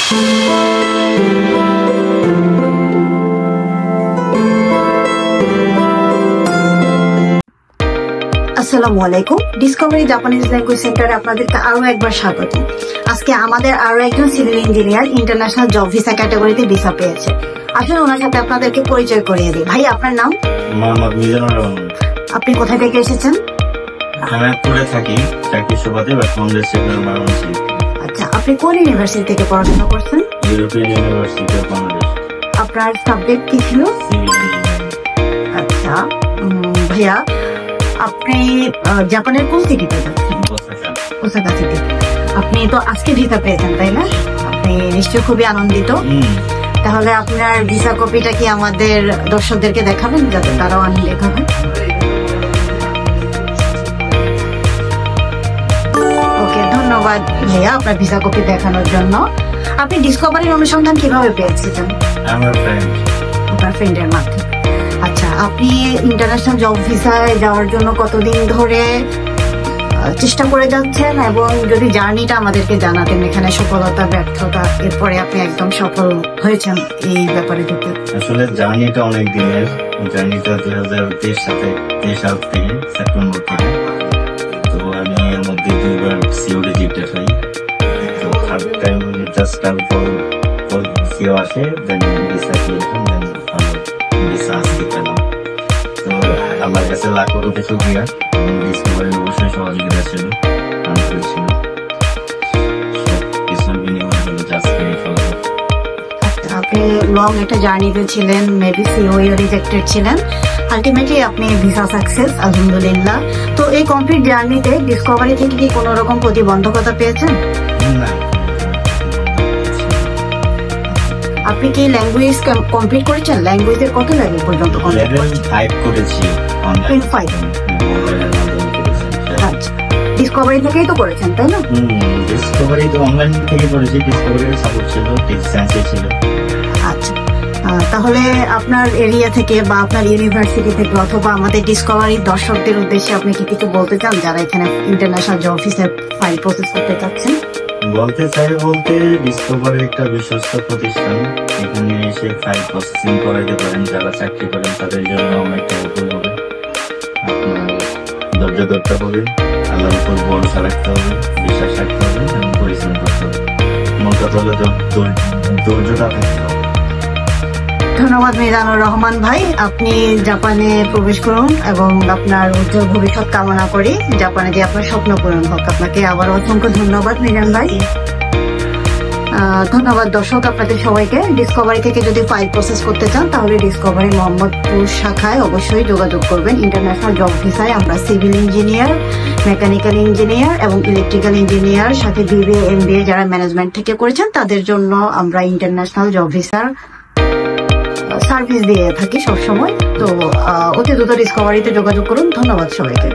আসসালামু আলাইকুম। Discovery Japanese language সেন্টারে আপনাদেরকে আরো একবার স্বাগত। আজকে আমাদের আরো একজন civil engineer international job visa ক্যাটাগরিতে ভিসা পেয়েছে। আসলে ওনার সাথে আপনাদেরকে পরিচয় করিয়ে দিই। ভাই, আপনার নাম? মোহাম্মদ মিজানুর রহমান। আপনি কোথায় থেকে এসেছেন? আমি পুরে থাকি, চাকরি সুবাদে বর্তমানে সেক্টর বাংলাদেশে। আচ্ছা, আপনি কোন ইউনিভার্সিটি থেকে পড়াশোনা করছেন? European university of Bangladesh. আপনার সাবজেক্ট কি ছিল? Civil engineering. আচ্ছা ভাইয়া, আপনি জাপানের কোন সিটিতে যাচ্ছেন? Osaka city. আপনি তো আজকে ভিসা পেয়েছেন, তাই না? আপনি নিশ্চয়ই খুবই আনন্দিত। তাহলে আপনার ভিসা কপিটা কি আমাদের দর্শকদেরকে দেখাবেন, যাতে তারাও আনন্দিত হবে? ওকে, ধন্যবাদ ভাইয়া আপনার ভিসা কপি দেখানোর জন্য। আপনি ডিসকভারির অনুসন্ধান কিভাবে পেয়েছিলেন? আমার ফ্রেন্ড। আপনার ফ্রেন্ডের মাধ্যমে। আচ্ছা, আপনি ইন্টারন্যাশনাল জব ভিসায় যাওয়ার জন্য কতদিন ধরে চেষ্টা করে যাচ্ছেন, এবং যদি জার্নিটা আমাদেরকে জানাতেন, এখানে সফলতা ব্যর্থতা, এরপরে আপনি একদম সফল হয়েছেন এই ব্যাপারে যদি। আসলে জার্নিটা অনেক দিনের। জার্নিটা 2023 সাল থেকে সেপ্টেম্বর থেকে। তো আমি এর মধ্যে 2বার সিও রিজেক্টেড হই। তো থার্ড টাইম জাস্ট সিও আসে, দেন ভিসা ক্লিয়ার, দেন ভিসা আসতে পেলাম। তো আমার কাছে লাখ কোটি শুকরিয়া। ডিসকভারি অবশ্যই সহযোগিতা ছিল, আন্তরিক ছিল। সব কিছুর বিনিময়ে হলো জাস্ট আপনি লং একটা জার্নিতে ছিলেন, মেবি সিও রিজেক্টেড ছিলেন, আলটিমেটলি আপনি ভিসা সাকসেস, আলহামদুলিল্লাহ। তো এই কমপ্লিট জার্নিতে ডিসকভারি থেকে কি কোনো রকম প্রতিবন্ধকতা পেয়েছেন? না। আপনি কি ল্যাঙ্গুয়েজ কমপ্লিট করেছেন? ল্যাঙ্গুয়েজের কত লেভেল পর্যন্ত? লেভেল 5 করেছি অনলাইন। 5। আচ্ছা, ডিসকভারি থেকেই তো করেছেন, তাই না? ডিসকভারি তো অনলাইন থেকে করেছি। ডিসকভারির সাপোর্ট ছিল, ডিসটেন্সে ছিল। আচ্ছা, তাহলে আপনার এরিয়া থেকে বা আপনার ইউনিভার্সিটি থেকে অথবা আমাদের ডিসকভারির দর্শকদের উদ্দেশ্যে আপনি কি কিছু বলতে চান, যারা এখানে ইন্টারন্যাশনাল জব অফিসের ফাইল প্রসেস করতে চাচ্ছেন? বলতে চাই বলতে, ডিসকভারি একটা বিশ্বস্ত প্রতিষ্ঠান। এখানে এসে ফাইল প্রসেসিং করাইতে পারেন। যারা চাকরি করেন তাদের জন্য অনেকটা হেল্পফুল হবে। আপনার ধৈর্য ধরতে হবে, আল্লাহর উপর ভরসা রাখতে হবে, বিশ্বাস রাখতে হবে এবং পরিশ্রম করতে হবে। মনটা হলে ধৈর্যটা থাকতে হবে। ধন্যবাদ মিজানুর রহমান ভাই। আপনি জাপানে প্রবেশ করুন এবং আপনার উজ্জ্বল ভবিষ্যৎ কামনা করি। জাপানে যে আপনার স্বপ্ন পূরণ হোক। আপনাকে আবার অসংখ্য ধন্যবাদ মিজান ভাই। ধন্যবাদ দর্শক আপনাদের সবাইকে। ডিসকভারি থেকে যদি ফাইল প্রসেস করতে চান, তাহলে ডিসকভারি মোহাম্মদপুর শাখায় অবশ্যই যোগাযোগ করবেন। ইন্টারন্যাশনাল জব ভিসায় আমরা সিভিল ইঞ্জিনিয়ার, মেকানিক্যাল ইঞ্জিনিয়ার এবং ইলেকট্রিক্যাল ইঞ্জিনিয়ার, সাথে বিবিএ এমবিএ যারা ম্যানেজমেন্ট থেকে করেছেন তাদের জন্য আমরা ইন্টারন্যাশনাল জব ভিসার সার্ভিস দিয়ে থাকি সবসময়। তো অতি দ্রুত ডিসকভারিতে যোগাযোগ করুন। ধন্যবাদ সবাইকে।